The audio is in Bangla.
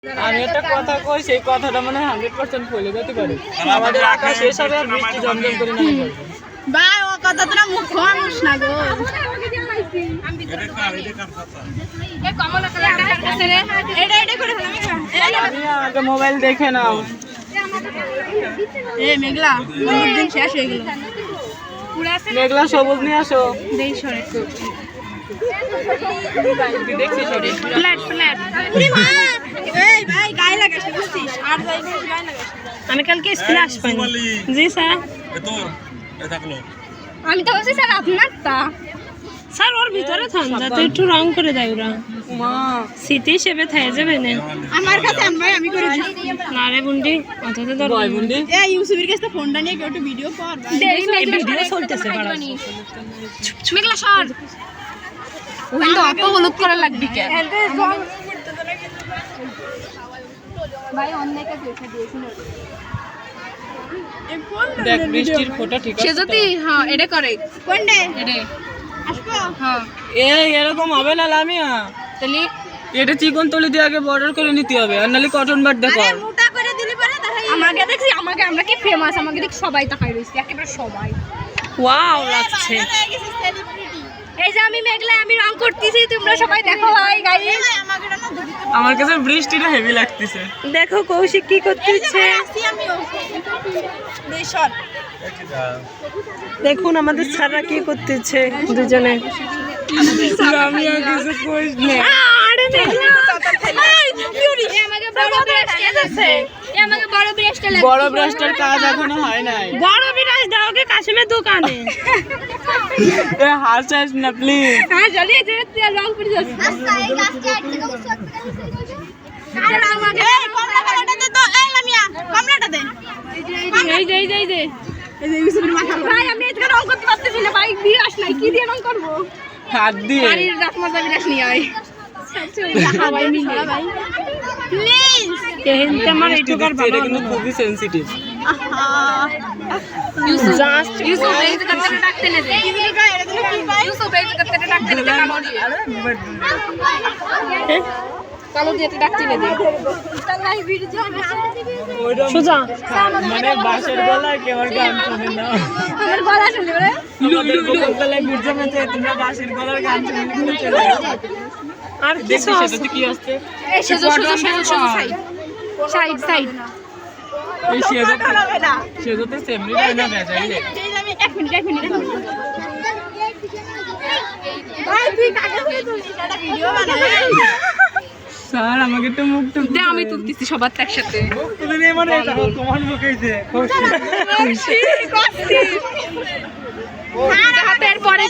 আমি একটা কথা কই, সেই কথাটা মানে 100% ফলে যেতে পারে। আমাদের আকাশ শেষ হবে আর বৃষ্টি জমজম করে নামে পড়বে। ভাই ও কথা তোরা মুখ খাওয়ানোস না গো। আমি আগে মোবাইল দেখে নাও। এ মেঘলা দিন শেষ হয়ে গেল। মেঘলা সবুজ নিয়ে আসো। দেই সরে দেখছি সরি। ফ্ল্যাট ফ্ল্যাট এই ভাই গায়ে লাগাস বুঝছিস আর যাই গায়ে লাগাস। আমি কালকে স্কুলে আসবেন। জি স্যার। আমি তো বলছি স্যার আপনার তা স্যার ওর ভিতরে থান যাতে একটু রং করে দেয় ওরা। মা স্মৃতি হিসেবে থেকে যাবে না। আমার কাছে ভাই আমি করে দিচ্ছি। না রে বুন্ডি অততে ধর বয় বুন্ডি। এই ইউসুফের কাছে ফোনটা নিয়ে কেউ একটু ভিডিও কর ভাই। ভিডিও চলতেছে বাড়া। মেঘলা সর ওখানে তো অত হলুদ করা লাগবে কে ভাই অন্যকে দেখে দিয়েছিল দেখ বৃষ্টির ফোঁটা ঠিক আছে। সে যদি হ্যাঁ এটা করে কোনডে এটা আসবো হ্যাঁ এই এরকম হবে না লামিয়া। তাহলে এটা চিকন তলি দিয়ে আগে বর্ডার করে নিতে হবে, আর নালে কটন বাট দেখো। আরে মোটা করে দিলি পরে তাহলে আমাকে দেখছি আমাকে আমরা কি ফেমাস আমাকে দেখ সবাই তাকাই রইছে একেবারে সবাই ওয়াও লাগছে। এই যে আমি মেঘলা আমি রং করতেছি তোমরা সবাই দেখো ভাই গাইস আমাকে না আমার কাছে বৃষ্টিটা হেভি লাগতেছে। দেখো কৌশিক কি করতেছে। দেখুন আমাদের স্যাররা কি করতেছে দুজনে। লামিয়া কিছু কইস না। আরে মেঘলা আমাকে বড় ব্রাশ আছে আমাকে বড় ব্রাশটা লাগে বড় ব্রাশটার কাজ এখনো হয় নাই। বড় বিরাজ দাওকে কাশিমের দোকানে। এ হাসাস না প্লিজ। হ্যাঁ জলি এই যে রং পড়ে যাচ্ছে আচ্ছা এই গাছটা আইতে কত শর্ট করে আর আমাকে এই কমলা কালারটা দে তো এই লামিয়া কমলাটা দে এই যে এই যে ইউসুফের মাথা ভাই আমি এদিকে রং করতে পারতেছি না ভাই বিরাশ নাই কি দিয়ে রং করব হাত দিয়ে। বাড়ির রাতমাজা বিরাশ নিয়ে আই সবাই মিলে ভাই প্লিজ এহেনতে আমার এইটুকার এটা কিন্তু খুবই সেনসিটিভ। ইউসুফ ইউসুফ এই যে করতে ডাকতে নে দে ইউসুফ এই যে করতে ডাকতে নে কালো দিয়ে ডাকতে নে দে তাহলে ভিডিও সোজা মানে বাসের গলা কেউ গান শুনে না। আমার গলা শুনলে রে আমাদের গোপাল গলায় গুর্জা মেতে তোমরা বাসের গলার গান শুনে নিয়ে চলে যাও। আর কিছু দেখি আছে সেটাতে কি আসছে। এই সোজা সাইড সাইড এই সেজতে সেমনি না বেজাইলে। এক মিনিট ভাই তুই কাকে তুই এটা ভিডিও বানাই স্যার আমাকে একটু মুখ টুক দে আমি তুলতেছি সবার একসাথে তুলে নিয়ে মানে এটা তোমার মুখেইছে খুশি হাতের পরে